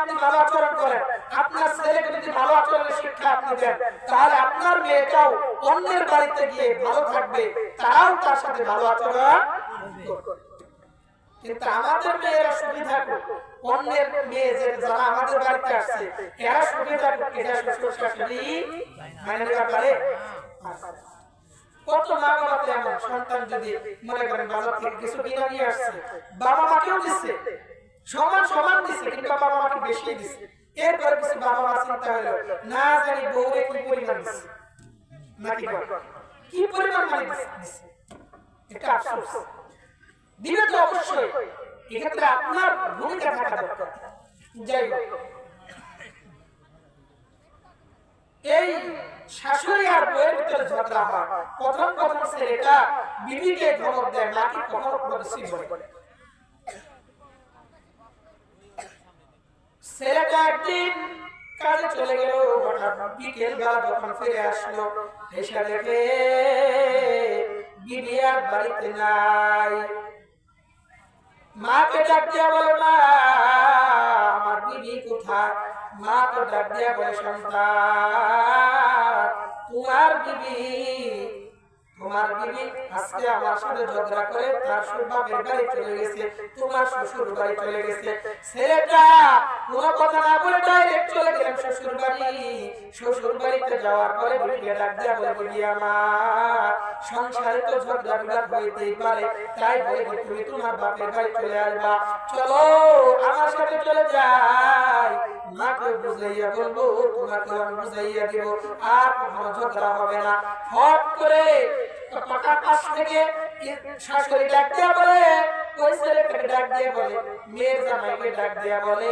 আপনি ভালো আচরণ করেন, আপনার ছেলেকে যদি ভালো আচরণের শিক্ষা আপনি দেন, তাহলে আপনার মেয়েটাও অন্যের বাড়িতে গিয়ে ভালো থাকবে, তারাও তার সাথে ভালো আচরণ করবে। কিন্তু আমাদের মেয়েরা সুবিধা অন্যের মেয়ে যারা আমাদের বাড়িতে আসছে এরা সুবিধা এটা শ্বশুর শাশুড়ি মানে নিতে পারে। কত মা বাবাতে এমন সন্তান যদি মনে করেন বাজার থেকে কিছু কিনে নিয়ে আসছে, বাবা মাকেও দিচ্ছে, সমান সমান দিচ্ছে, কিন্তু বাবা মাকে বেশি দিচ্ছে। এরপর কিছু বাবা মা চিন্তা হলো না জানি বউরে কি পরিমাণ দিচ্ছে নাকি কি পরিমাণ মানে দিচ্ছে, এটা আফসোস। দিলে তো অবশ্যই এক্ষেত্রে আপনার ভূমিকা থাকা দরকার। যাই হোক, এই শাশুড়ি আর বউয়ের ভিতরে ঝগড়া হয়, প্রথম প্রথম ছেলেটা বিবিকে ধমক দেয়, নাকি কখনো কোনো রিসিভ করে। ছেলেটা একদিন কাজে চলে গেল, হঠাৎ বিকেল বেলা যখন ফিরে আসলো এসে দেখে বিবি আর বাড়িতে নাই। মাকে ডাক দিয়া বলে মা আমার বিবি কোথায়? মা তো ডাক দিয়া বলে সন্তান তোমার বিবি আজকে আমার সাথে ঝগড়া করে তার বাপের বাড়ি চলে গেছে, তোমার শ্বশুর বাড়ি চলে গেছে। ছেলেটা কোনো কথা না বলে ডাইরেক্ট চলে গেলেন শ্বশুর বাড়ি। শ্বশুর বাড়িতে যাওয়ার পরে বিবিকে ডাক দিয়া বলে বিবি আমার সংসারে তো ঝগড়া বিবাদ হইতেই পারে, তাই বলে তুমি তোমার বাপের বাড়ি চলে আসবা, চলো আমার সাথে চলে যাই, মাকে বুঝাইয়া বলবো, তোমাকে আমি বুঝাইয়া দিব, আর কখনো ঝগড়া হবে না। হট করে পাকা পাশ থেকে শাশুড়ি ডাক দিয়া বলে, ওই ছেলেকে ডাক দিয়া বলে, মেয়ের জামাইকে ডাক দিয়া বলে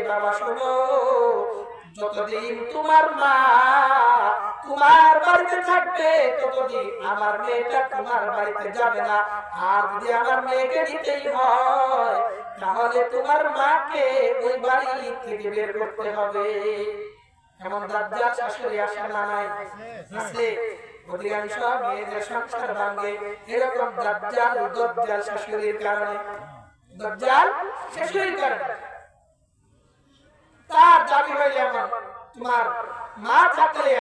বাবা শোনো, যতদিন তোমার মা তোমার বাড়িতে থাকবে ততদিন আমার মেয়েটা তোমার বাড়িতে যাবে না। আর যদি আমার মেয়েকে নিতেই হয় তাহলে তোমার মাকে ওই বাড়ি থেকে বের করতে হবে। এমন দাজ্জাল শাশুড়ি আসে না নাই? আছে। অধিকাংশ মেয়েদের সংসার ভাঙে এরকম দাজ্জাল শাশুড়ির কারণে, দাজ্জাল শাশুড়ির কারণে। তার দাবি হইলে আমার তোমার মা থাকলে